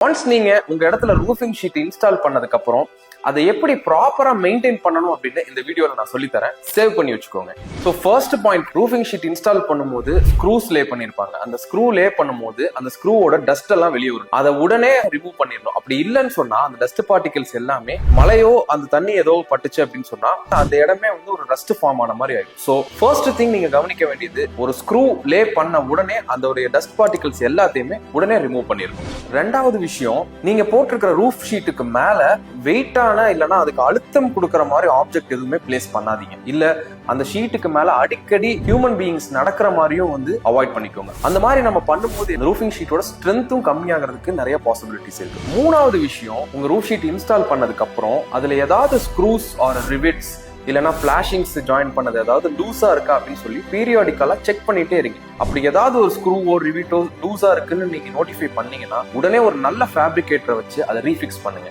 Once நீங்க உங்க இடத்துல ரூஃபிங் ஷீட் இன்ஸ்டால் பண்ணதுக்கு அப்புறம் அதை எப்படி ப்ராப்பரா மெயின்டைன் பண்ணணும் அப்படின்னு இந்த வீடியோல நான் சொல்லி தரேன். சேவ் பண்ணி வச்சுக்கோங்க. So first point, roofing sheet install பண்ணும்போது ஸ்க்ரூஸ் லே பண்ணிருப்பாங்க. அந்த ஸ்க்ரூ லே பண்ணும்போது அந்த ஸ்க்ரூவோட டஸ்ட் எல்லாம் வெளியே வரும். அதை உடனே ரிமூவ் பண்ணிடணும். அப்படி இல்லைன்னு சொன்னா அந்த டஸ்ட் பார்ட்டிகல்ஸ் எல்லாமே மழையோ அந்த தண்ணி ஏதோ பட்டுச்சு அப்படின்னு சொன்னா அந்த இடமே வந்து ஒரு ரஸ்ட் ஃபார்ம் ஆன மாதிரி ஆயிடும். ஸோ ஃபர்ஸ்ட் திங் நீங்க கவனிக்க வேண்டியது, ஒரு ஸ்க்ரூ லே பண்ண உடனே அந்த டஸ்ட் பார்ட்டிகல்ஸ் எல்லாத்தையுமே உடனே ரிமூவ் பண்ணிருக்கும். ரெண்டாவது விஷயம், நீங்க போட்டிருக்கிற ரூஃப் ஷீட்டுக்கு மேல வெயிட்டான இல்லைன்னா அதுக்கு அழுத்தம் கொடுக்கற மாதிரி ஆப்ஜெக்ட் எதுவுமே பிளேஸ் பண்ணாதீங்க. இல்ல அந்த ஷீட்டுக்கு மேல அடிக்கடி ஹியூமன் பீயிங்ஸ் நடக்கிற மாதிரியும் வந்து அவாய்ட் பண்ணிக்கோங்க. அந்த மாதிரி நம்ம பண்ணும்போது ரூஃபிங் ஷீட்டோட ஸ்ட்ரென்த்தும் கம்மியாகிறதுக்கு நிறைய பாசிபிலிட்டிஸ் இருக்கு. மூணாவது விஷயம், உங்க ரூஃப் ஷீட் இன்ஸ்டால் பண்ணதுக்கு அப்புறம் அதுல ஏதாவது ஸ்க்ரூஸ் ஆர் ரிவிட்ஸ் இல்லைன்னா பிளாஷிங்ஸ் ஜாயின் பண்ணது ஏதாவது லூஸா இருக்கா அப்படின்னு சொல்லி பீரியாடிக்கலா செக் பண்ணிட்டே இருங்க. அப்படி ஏதாவது ஒரு ஸ்க்ரூவோ ரிவிட்டோ லூஸா இருக்குன்னு நீங்க நோட்டிஃபை பண்ணீங்கன்னா உடனே ஒரு நல்ல ஃபேப்ரிகேட்டரை வச்சு அதை ரீஃபிக்ஸ் பண்ணுங்க.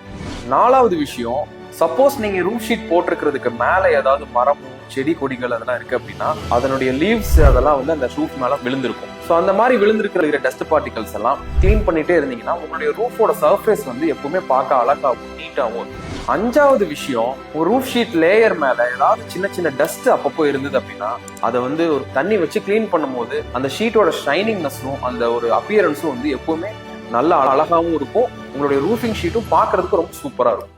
நாலாவது விஷயம், சப்போஸ் நீங்க ரூஃப் ஷீட் போட்டிருக்கிறதுக்கு மேல ஏதாவது மரமும் செடி கொடிகள் அதெல்லாம் இருக்கு அப்படின்னா அதனுடைய லீவ்ஸ் அதெல்லாம் வந்து அந்த ரூஃப் மேல விழுந்திருக்கும். ஸோ அந்த மாதிரி விழுந்திருக்கிற டஸ்ட் பார்ட்டிகல்ஸ் எல்லாம் கிளீன் பண்ணிட்டே இருந்தீங்கன்னா உங்களுடைய ரூஃபோட சர்ஃபேஸ் வந்து எப்பவுமே பார்க்க அழகாகவும் நீட்டாகவும் இருக்கும். அஞ்சாவது விஷயம், ஒரு ரூஃப் ஷீட் லேயர் மேல ஏதாவது சின்ன சின்ன டஸ்ட் அப்பப்போ இருந்தது அப்படின்னா அதை வந்து ஒரு தண்ணி வச்சு கிளீன் பண்ணும்போது அந்த ஷீட்டோட ஷைனிங்னஸும் அந்த ஒரு அப்பியரன்ஸும் வந்து எப்பவுமே நல்ல அழகாகவும் இருக்கும். உங்களுடைய ரூஃபிங் ஷீட்டும் பார்க்கறதுக்கு ரொம்ப சூப்பரா இருக்கும்.